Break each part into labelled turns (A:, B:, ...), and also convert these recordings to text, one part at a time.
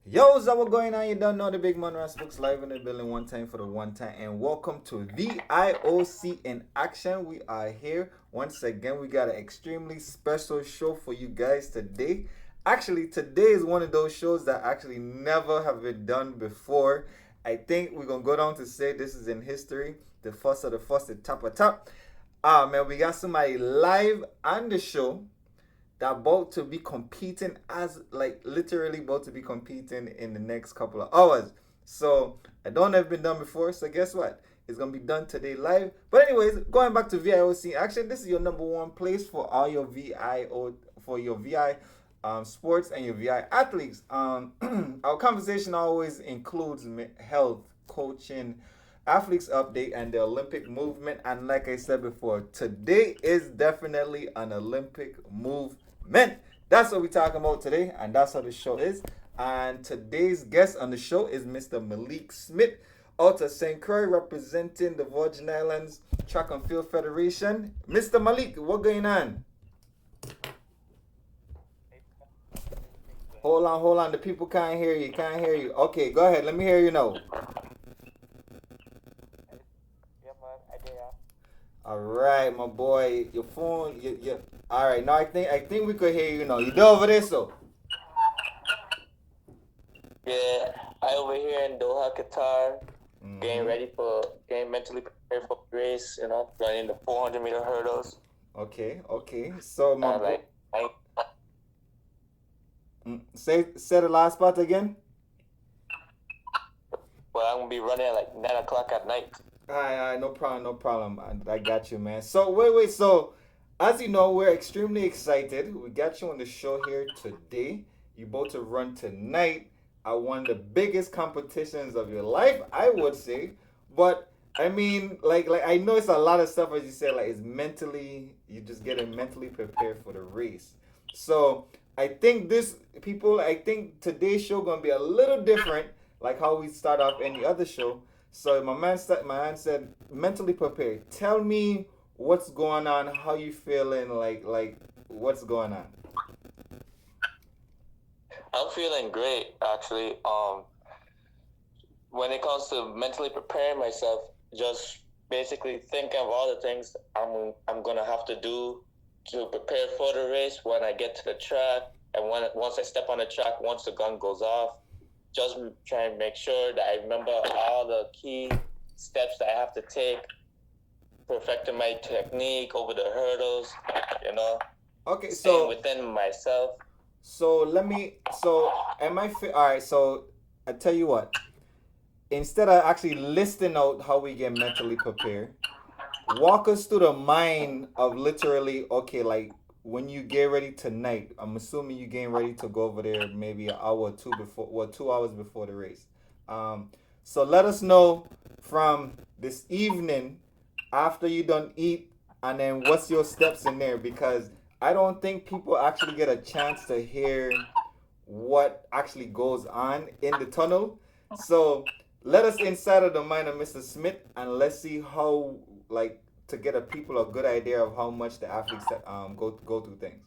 A: Yo, what's up? What going on? You don't know the big man Ras Books live in the building one time for the one time, and welcome to VIOC in action. We are here once again. We got an extremely special show for you guys today. Actually, today is one of those shows that actually never have been done before. I think we're gonna go down to say this is in history. The first of the first, the top of top. Man, we got somebody live on the show that about to be competing as like literally about to be competing in the next couple of hours. So I don't have been done before. So guess what? It's gonna be done today live. But anyways, going back to VIOC action. This is your number one place for all your VIO for your VI sports and your VI athletes. Our conversation always includes health, coaching, athletes update, and the Olympic movement. And like I said before, today is definitely an Olympic movement. That's what we're talking about today, and that's how the show is. And today's guest on the show is Mr. Malique Smith, out of St. Croix, representing the Virgin Islands Track and Field Federation. Mr. Malique, what going on? Hold on. The people can't hear you. Can't hear you. Okay, go ahead. Let me hear you now. All right, my boy. Your phone. All right. Now I think we could hear you now. You do over there, so.
B: Yeah, I over here in Doha, Qatar, getting mentally prepared for the race. Running the 400-meter hurdles.
A: Okay. So my
B: Like,
A: say the last part again.
B: well, I'm gonna be running at like 9 o'clock at night.
A: All right, no problem. I got you, man. So wait. So as you know, we're extremely excited. We got you on the show here today. You about to run tonight at one of the biggest competitions of your life, I would say. But I mean, like I know it's a lot of stuff as you said. Like it's mentally, you just getting mentally prepared for the race. So I think today's show gonna be a little different, like how we start off any other show. So my man said mentally prepared. Tell me what's going on, how you feeling, like what's going on.
B: I'm feeling great, actually. When it comes to mentally preparing myself, just basically thinking of all the things I'm gonna have to do to prepare for the race when I get to the track, and once I step on the track, once the gun goes off, just try and make sure that I remember all the key steps that I have to take, perfecting my technique over the hurdles,
A: Okay,
B: staying
A: so
B: within myself.
A: all right, so I tell you what, instead of actually listing out how we get mentally prepared, walk us through the mind of literally, okay, like when you get ready tonight. I'm assuming you getting ready to go over there maybe an hour or two before, well, 2 hours before the race. um so let us know from this evening after you done eat, and then what's your steps in there, because I don't think people actually get a chance to hear what actually goes on in the tunnel. So let us inside of the mind of Mr. Smith, and let's see how, like, to get a people a good idea of how much the athletes go through things.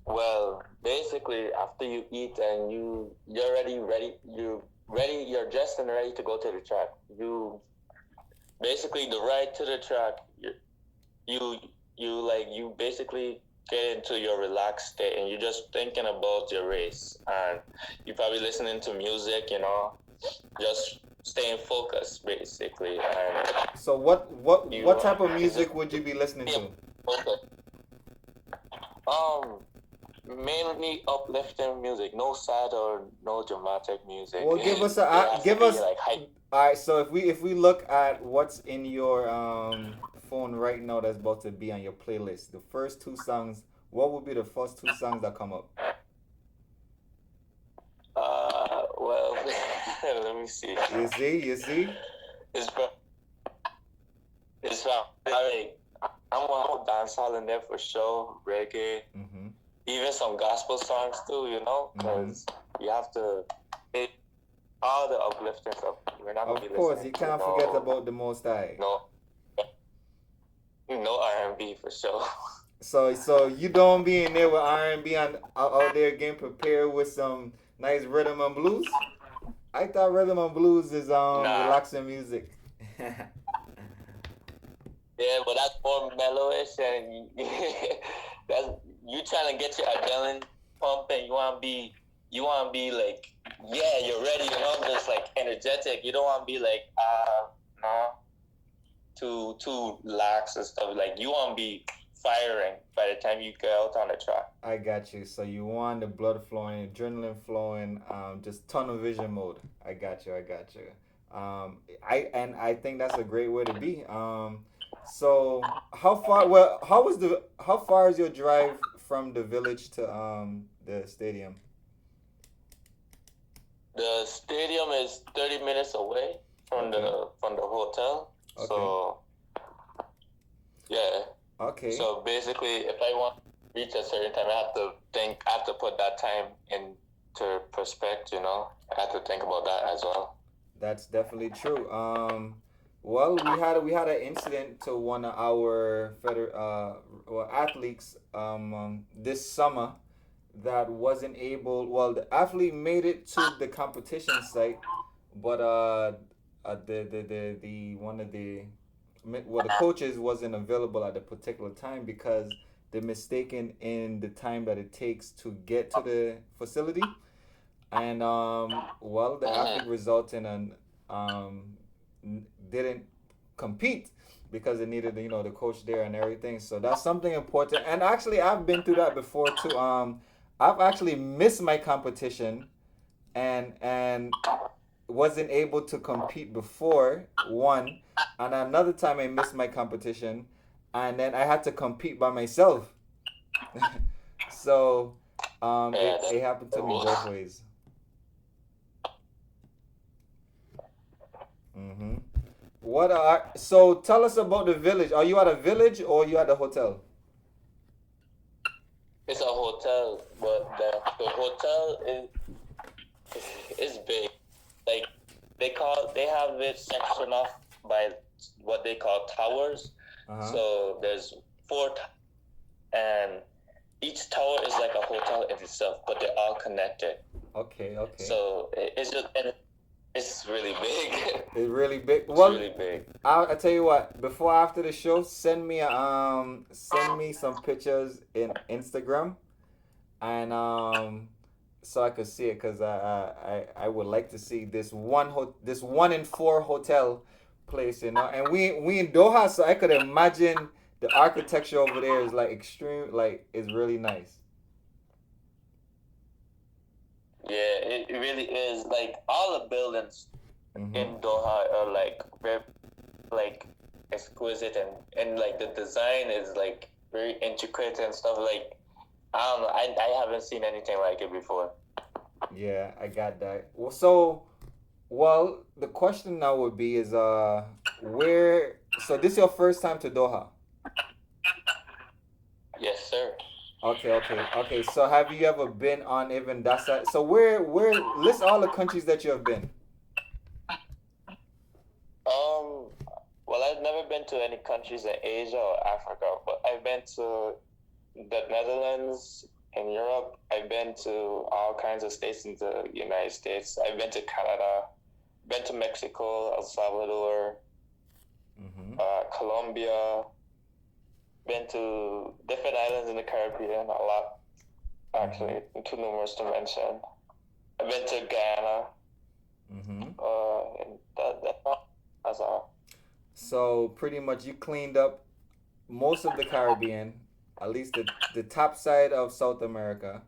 B: Well, basically, after you eat and you're already ready, you're dressed and ready to go to the track. You basically the ride to the track. You basically get into your relaxed state, and you're just thinking about your race, and you're probably listening to music. Just staying focused, basically, and
A: So what
B: you
A: type of
B: it's just
A: music would you be listening to?
B: focused. Um, Mainly uplifting music, no sad or no dramatic music.
A: Well, give us
B: It has to
A: give
B: be
A: us.
B: like hype.
A: All right. So if we look at what's in your phone right now that's about to be on your playlist, the first two songs, what would be the first two songs that come up?
B: Well, let me see.
A: You see.
B: It's from, it's from, I'm a dance hall in there for sure, reggae,
A: Mm-hmm.
B: even some gospel songs too,
A: Mm-hmm.
B: because you have to hit all the uplifting stuff. We're not gonna
A: Of
B: be
A: course, you
B: listening to
A: can't forget about the Most High.
B: no, no R&B for sure.
A: So you don't be in there with R&B on out there getting prepared with some nice rhythm and blues. I thought rhythm and blues is
B: Nah.
A: relaxing music.
B: Yeah, but that's more mellowish, and that's you trying to get your adrenaline pumping. You want to be like, yeah, you're ready. Just like energetic. You don't want to be like, no, too lax and stuff. Like you want to be firing by the time you get out on the track.
A: I got you. So you want the blood flowing, adrenaline flowing, just tunnel vision mode. I got you. I got you. I think that's a great way to be. So how far? Well, how far is your drive from the village to the stadium?
B: The stadium is 30 minutes away from
A: Okay.
B: the hotel.
A: Okay.
B: So yeah.
A: Okay.
B: So basically, if I want to reach a certain time, I have to put that time into perspective. I have to think about that as well.
A: That's definitely true. Well, we had an incident to one of our athletes this summer that wasn't able. Well, the athlete made it to the competition site, but the one of the coaches wasn't available at the particular time because they're mistaken in the time that it takes to get to the facility, and well, the athlete
B: Mm-hmm.
A: resulted in an didn't compete because they needed the coach there and everything. So that's something important. And actually, I've been through that before too. I've actually missed my competition and wasn't able to compete before one, and another time I missed my competition, and then I had to compete by myself. So
B: Yeah,
A: it happened to me both ways. Mm-hmm. What are so? Tell us about the village. Are you at a village or are you at a hotel?
B: it's a hotel, but the hotel is big. Like they have it sectioned off by what they call towers.
A: Uh huh.
B: So there's four, and each tower is like a hotel in itself, but they're all connected.
A: Okay. Okay.
B: So it's just and it's really big.
A: It's really big.
B: It's
A: Well,
B: really big.
A: I tell you what. Before after the show, send me some pictures in Instagram and so I could see it because I would like to see this 1 in 4 hotel place, and we in Doha, so I could imagine the architecture over there is like extreme, like it's really nice.
B: Yeah, it really is. Like all the buildings
A: Mm-hmm.
B: in Doha are like very like exquisite, and like the design is like very intricate and stuff. Like I don't know, I haven't seen anything like it before.
A: Yeah, I got that. Well, the question now would be is where so this is your first time to Doha?
B: Yes, sir.
A: Okay. So have you ever been on even that side? So where list all the countries that you have been.
B: Um, well, I've never been to any countries in Asia or Africa, but I've been to the Netherlands in Europe. I've been to all kinds of states in the United States. I've been to Canada, been to Mexico, El Salvador,
A: Mm-hmm.
B: Colombia, been to different islands in the Caribbean, a lot
A: Mm-hmm.
B: actually, too numerous to mention. I've been to Guyana,
A: Mm-hmm.
B: and that's all.
A: So pretty much you cleaned up most of the Caribbean, at least the top side of South America,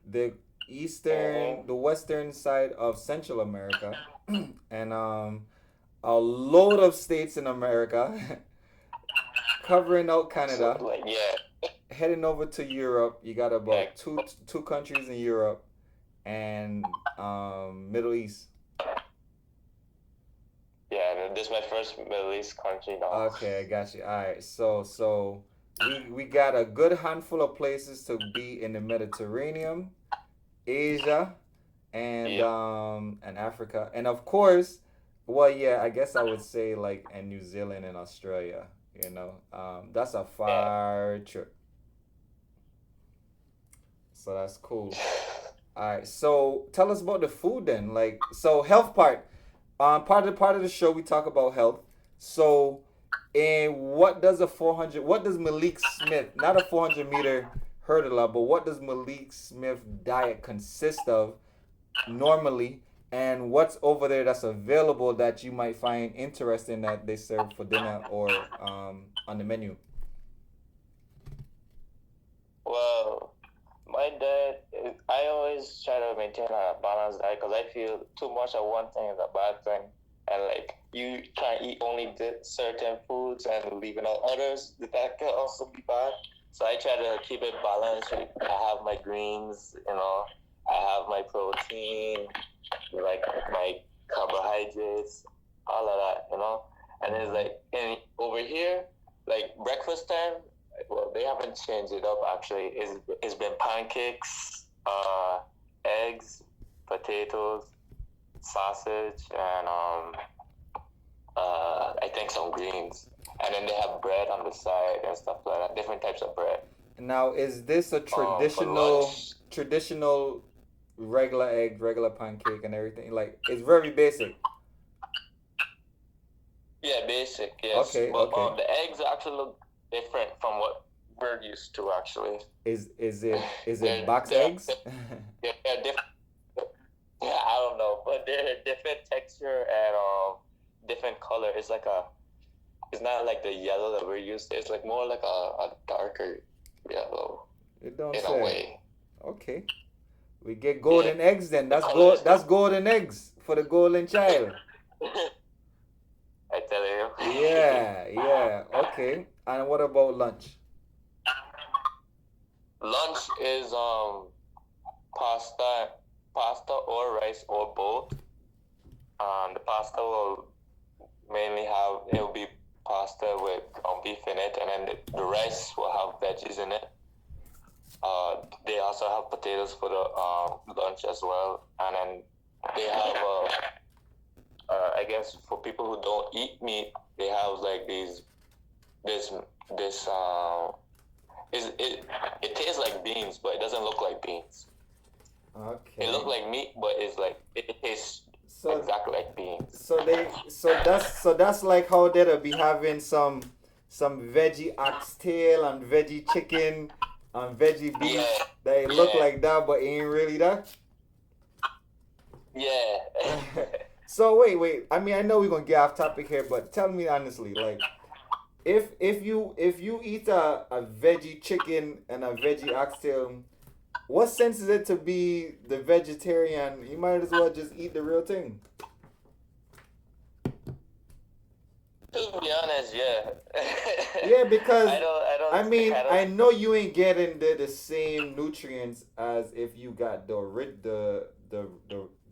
A: the
B: Mm-hmm.
A: the western side of Central America, and a load of states in America, covering out
B: So,
A: Canada,
B: like, yeah,
A: heading over to Europe. You got
B: yeah,
A: about two countries in Europe and Middle East.
B: yeah. This is my first Middle East country now.
A: Okay, I got you. All right, so we got a good handful of places to be in the Mediterranean, Asia,
B: Yeah,
A: and Africa, and of course, well, yeah, I guess I would say like and New Zealand and Australia. You know, that's a
B: Yeah.
A: far trip. So that's cool. All right. So tell us about the food then. Like, so health part. Part of the show we talk about health. So, and what does a 400? What does Malik Smith? Not a 400-meter hurdler, but what does Malik Smith diet consist of normally? And what's over there that's available that you might find interesting that they serve for dinner or on the menu?
B: Well, my diet, I always try to maintain a balanced diet because I feel too much of one thing is a bad thing. And like you try and eat only certain foods and leaving out others, that can also be bad. So I try to keep it balanced. I have my greens, I have my protein, like my carbohydrates, all of that. And it's like, and over here, like breakfast time, well, they haven't changed it up actually. It's been pancakes, eggs, potatoes, sausage, and I think some greens. And then they have bread on the side and stuff like that. Different types of bread.
A: Now, is this a traditional regular egg, regular pancake, and everything? Like, it's very basic.
B: Yeah, basic, yes.
A: Okay,
B: But
A: okay.
B: the eggs actually look different from what we're used to, actually.
A: Is it
B: They're,
A: box
B: they're,
A: eggs?
B: they're different. Yeah, I don't know, but they're different texture and different color. It's not like the yellow that we're used to. It's like more like a darker yellow
A: It don't
B: in a
A: say.
B: way.
A: Okay. We get
B: Yeah,
A: golden eggs then.
B: the color is
A: That's golden eggs for the golden child.
B: I tell you.
A: Yeah, yeah. Okay. And what about lunch?
B: Lunch is pasta, pasta or rice or both. The pasta will mainly it'll be pasta with beef in it, and then the rice will have veggies in it. They also have potatoes for the lunch as well, and then they have I guess for people who don't eat meat, they have like this this it tastes like beans, but it doesn't look like beans. It looks
A: Okay.
B: like meat, but it tastes
A: So
B: exactly like beans.
A: so that's like how they'll be having some veggie oxtail and veggie chicken and veggie beef
B: Yeah,
A: that look
B: yeah,
A: like that but ain't really that.
B: yeah.
A: So wait. I mean, I know we're gonna get off topic here, but tell me honestly, like, if you eat a veggie chicken and a veggie oxtail, what sense is it to be the vegetarian? You might as well just eat the real thing.
B: To be honest, yeah.
A: Yeah, because
B: I don't,
A: I mean,
B: I
A: I
B: don't.
A: know you ain't getting the same nutrients as if you got the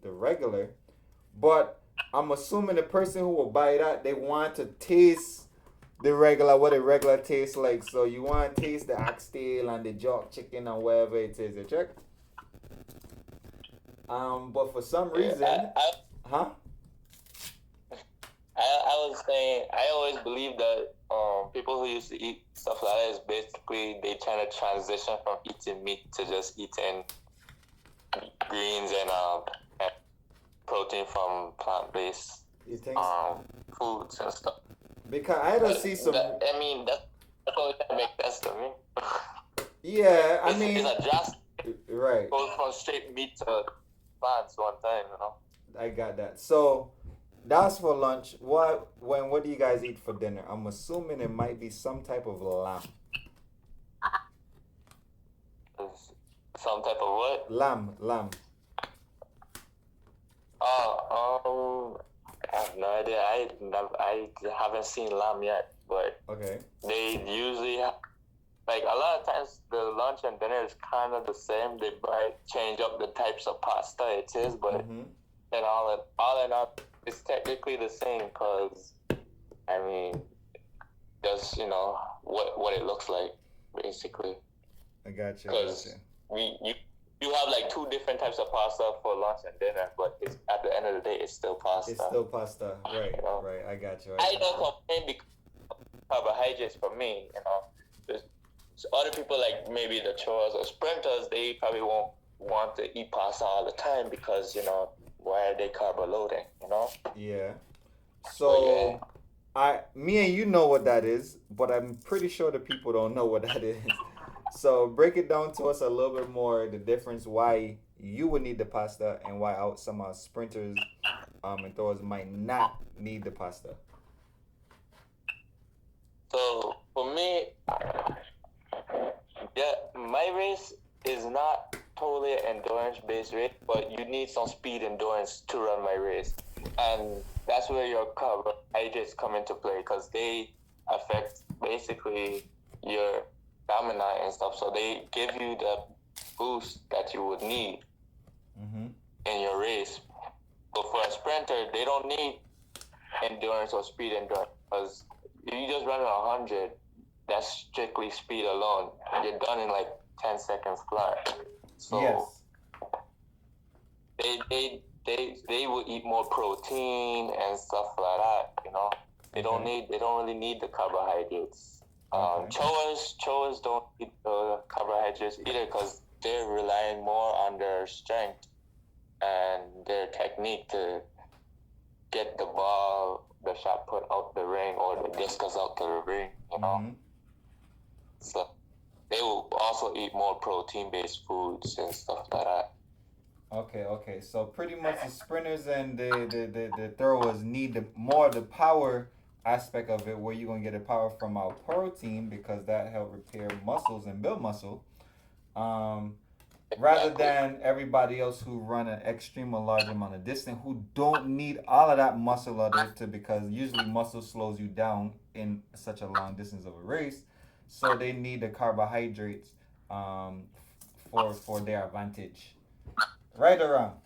A: regular, but I'm assuming the person who will buy that, they want to taste the regular, what a regular tastes like. So you want to taste the oxtail and the jerk chicken and whatever it is, you check. But for some
B: Yeah,
A: reason, huh?
B: I was saying I always believe that people who used to eat stuff like that is basically they trying to transition from eating meat to just eating greens and protein from plant based
A: You think?
B: foods and stuff.
A: Because I don't see some.
B: I mean that's always that makes sense to me.
A: Yeah, I
B: It's
A: mean,
B: a drastic
A: right.
B: goes from straight meat to plants one time.
A: I got that. So that's for lunch. What do you guys eat for dinner? I'm assuming it might be some type of lamb.
B: It's some type of what?
A: Lamb.
B: I have no idea. I haven't seen lamb yet, but
A: Okay.
B: they usually like a lot of times the lunch and dinner is kind of the same. They might change up the types of pasta it is, but
A: Mm-hmm.
B: then all in all, it's technically the same because I mean, just what it looks like basically.
A: I got you.
B: Because you have like two different types of pasta for lunch and dinner, but it's at the end of the day, it's still pasta.
A: It's still pasta. Right.
B: You know?
A: Right. I got you.
B: I don't complain because carbohydrates for me. There's other people like maybe the throwers or sprinters, they probably won't want to eat pasta all the time because why are they carb loading?
A: Yeah.
B: But yeah,
A: So me and you know what that is, but I'm pretty sure the people don't know what that is. So break it down to us a little bit more, the difference why you would need the pasta and why out some sprinters and throwers might not need the pasta.
B: so for me, yeah, my race is not totally an endurance based race, but you need some speed endurance to run my race. And that's where your carbohydrates come into play because they affect basically your stamina and stuff. So they give you the boost that you would need in your race. But for a sprinter, they don't need endurance or speed endurance because if you just run 100, that's strictly speed alone. You're done in like 10 seconds flat. So
A: Yes.
B: they will eat more protein and stuff like that. They don't really need the carbohydrates. Chowers don't eat the carbohydrates either because they're relying more on their strength and their technique to get the shot put out the ring or the discus out the ring. So they will also eat more protein-based foods and stuff like that.
A: Okay. So pretty much the sprinters and the throwers need more the power aspect of it, where you're gonna get the power from our protein because that help repair muscles and build muscle. Um, Rather than everybody else who run an extreme or large amount of distance who don't need all of that muscle of it to, because usually muscle slows you down in such a long distance of a race, so they need the carbohydrates um, for their advantage. Right or wrong?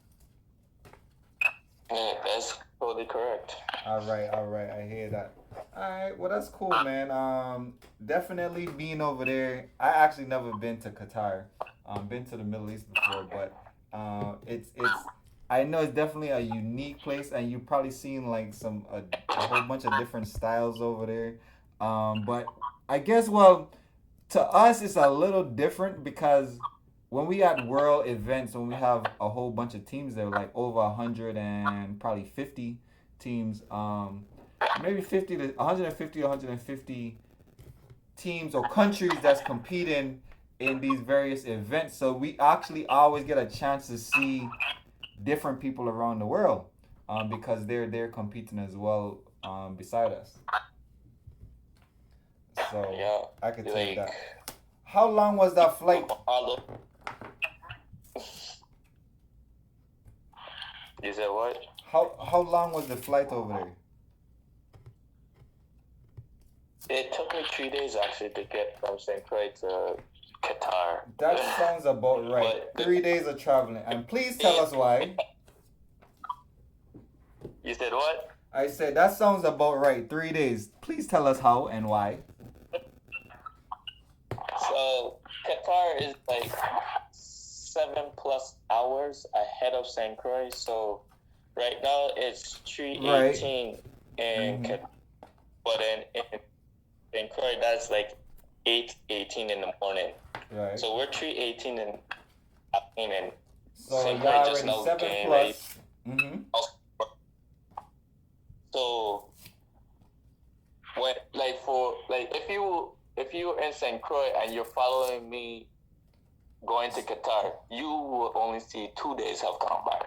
B: Yeah, that's totally correct.
A: All right. I hear that. All right, well that's cool, man. Definitely being over there. I actually never been to Qatar. Been to the Middle East before, but it's. I know it's definitely a unique place, and you've probably seen like a whole bunch of different styles over there. But I guess to us it's a little different because when we at world events, when we have a whole bunch of teams there, like over 150 teams, maybe 50 to 150 to 150 teams or countries that's competing in these various events. So we actually always get a chance to see different people around the world because they're competing as well beside us. So
B: Yeah,
A: I could take
B: like
A: that. How long was that flight?
B: You said what?
A: How long was the flight over there?
B: It took me 3 days actually to get from St. Croix to Qatar.
A: That sounds about right. 3 days of traveling. And please tell us why.
B: You said what?
A: I said that sounds about right. 3 days. Please tell us how and why.
B: So Qatar is like 7+ hours ahead of St. Croix. So right now it's 3:18 in Qatar, but in St. Croix that's like 8:18 in the morning.
A: Right.
B: So we're 3:18 in the afternoon.
A: So
B: St.
A: y'all
B: Croix just
A: already
B: now
A: 7
B: getting
A: plus.
B: ready. So when if you're in St. Croix and you're following me going to Qatar, you will only see 2 days have gone by.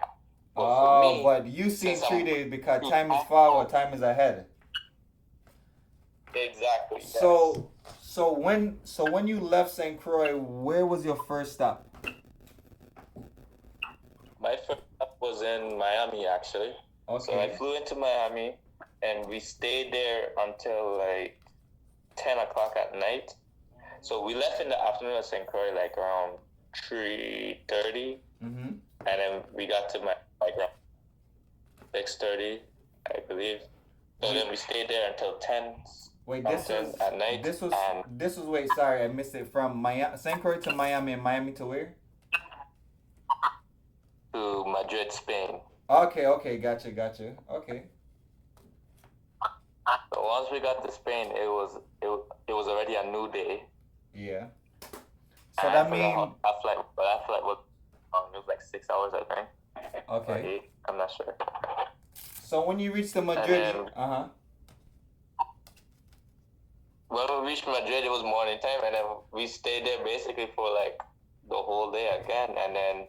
A: But but you see 3 days because time is forward, time is ahead.
B: Exactly.
A: So when you left St. Croix, where was your first stop?
B: My first stop was in Miami actually.
A: Okay.
B: So I flew into Miami and we stayed there until like 10 o'clock at night. So we left in the afternoon at St. Croix like around 3:30. And then we got to my like around 6:30, I believe. So then we stayed there until 10.
A: Wait, this was
B: at night.
A: This was wait, sorry, I missed it. From Miami, St. Croix to Miami, and Miami to where?
B: To Madrid, Spain.
A: Okay, gotcha. Okay.
B: So once we got to Spain, it was already a new day.
A: Yeah. So that means
B: that flight was it was like 6 hours, I think.
A: Okay.
B: Or 8, I'm not sure.
A: So when you reached the Madrid,
B: When we reached Madrid, it was morning time, and then we stayed there basically for like the whole day again, and then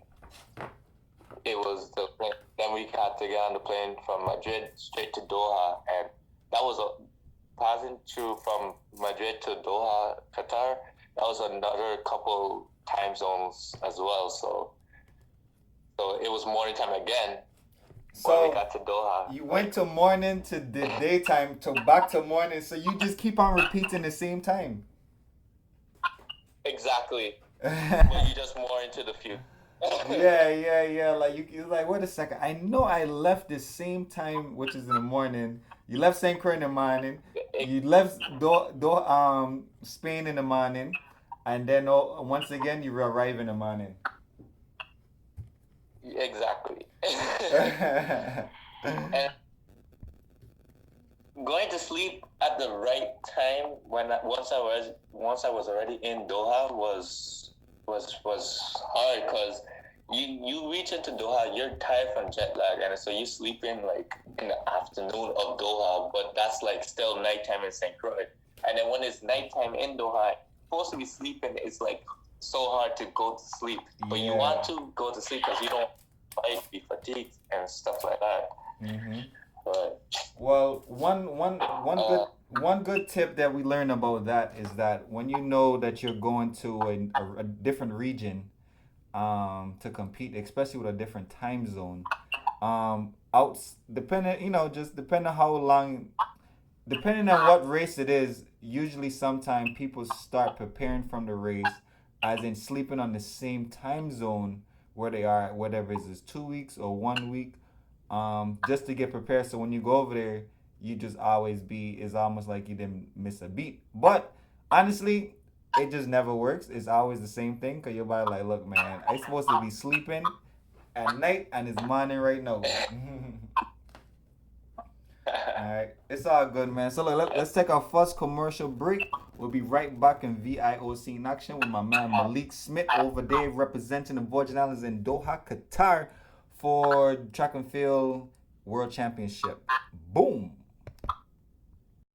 B: it was then we had to get on the plane from Madrid straight to Doha, and that was passing through from Madrid to Doha, Qatar. That was another couple time zones as well, so it was morning time again.
A: So
B: when we got to Doha,
A: you went to morning to the daytime to back to morning, so you just keep on repeating the same time.
B: Exactly. But you just more into the future.
A: yeah. Like you're like, wait a second. I know I left the same time, which is in the morning. You left St. Croix in the morning. You left Spain in the morning, and then once again you arrive in the morning.
B: Exactly. And going to sleep at the right time once I was already in Doha was hard, because you reach into Doha, you're tired from jet lag, and so you sleep in like in the afternoon of Doha, but that's like still nighttime in St. Croix. And then when it's nighttime in Doha, supposed to be sleeping, it's like so hard to go to sleep. But you want to go to sleep because you don't like be fatigued and stuff like that.
A: Mm-hmm.
B: But
A: well, one good tip that we learned about that is that when you know that you're going to a different region, to compete, especially with a different time zone, depending on what race it is, usually sometimes people start preparing from the race, as in sleeping on the same time zone where they are, whatever it is 2 weeks or 1 week, just to get prepared. So when you go over there, you just always it's almost like you didn't miss a beat. But honestly, it just never works. It's always the same thing, because your body like, look, man, I'm supposed to be sleeping at night and it's morning right now. Alright, it's all good, man. So look, let's take our first commercial break. We'll be right back in VIOC in action with my man Malique Smith over there representing the Virgin Islands in Doha, Qatar for track and field world championship. Boom.